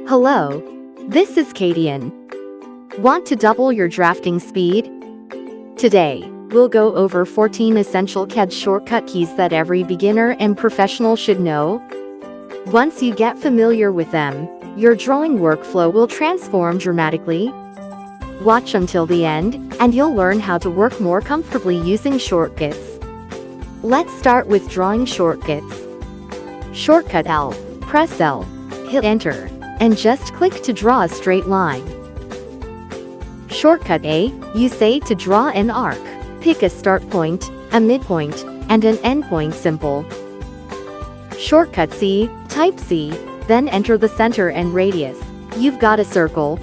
Hello, this is CADian. Want to double your drafting speed? Today, we'll go over 14 essential CAD shortcut keys that every beginner and professional should know. Once you get familiar with them, your drawing workflow will transform dramatically. Watch until the end, and you'll learn how to work more comfortably using shortcuts. Let's start with drawing shortcuts. Shortcut L. Press L, hit Enter, and just click to draw a straight line. Shortcut A. Use A to draw an arc. Pick a start point, a midpoint, and an endpoint symbol. Shortcut C. Type C, then enter the center and radius. You've got a circle.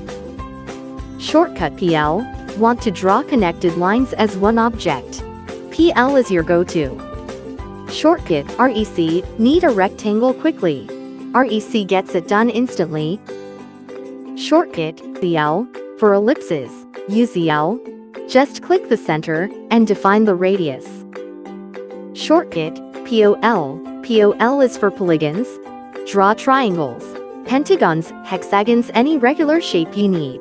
Shortcut PL. Want to draw connected lines as one object. PL is your go-to. Shortcut REC. Need a rectangle quickly. REC gets it done instantly. Shortcut EL. For ellipses, use EL. Just click the center and define the radius. Shortcut POL. POL is for polygons. Draw triangles, pentagons, hexagons, any regular shape you need.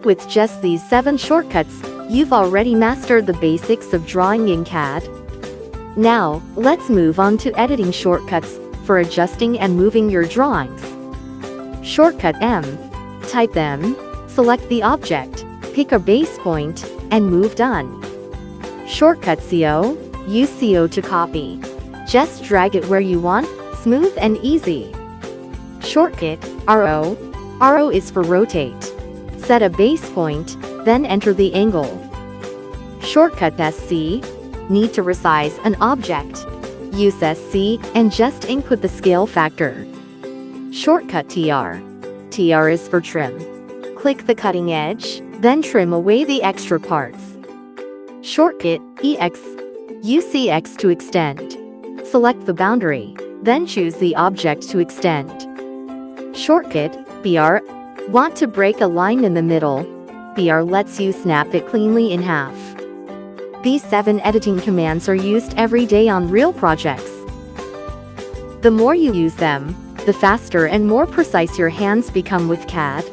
With just these 7 shortcuts, you've already mastered the basics of drawing in CAD. Now, let's move on to editing shortcuts for adjusting and moving your drawings. Shortcut M. Type M, select the object, pick a base point, and move Done. Shortcut CO. Use CO to copy. Just drag it where you want, smooth and easy. Shortcut RO. RO is for rotate. Set a base point, then enter the angle. Shortcut SC. Need to resize an object. Use SC and just input the scale factor. Shortcut TR. TR is for trim. Click the cutting edge, then trim away the extra parts. Shortcut EX. Use EX to extend. Select the boundary, then choose the object to extend. Shortcut BR. Want to break a line in the middle? BR lets you snap it cleanly in half. These 7 editing commands are used every day on real projects. The more you use them, the faster and more precise your hands become with CAD.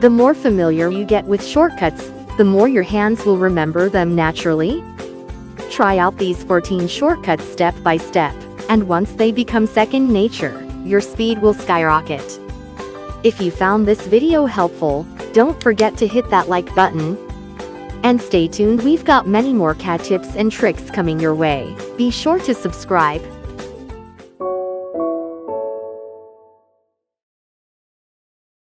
The more familiar you get with shortcuts, the more your hands will remember them naturally. Try out these 14 shortcuts step by step, and once they become second nature, your speed will skyrocket. If you found this video helpful, don't forget to hit that like button. And stay tuned, we've got many more CAD tips and tricks coming your way. Be sure to subscribe.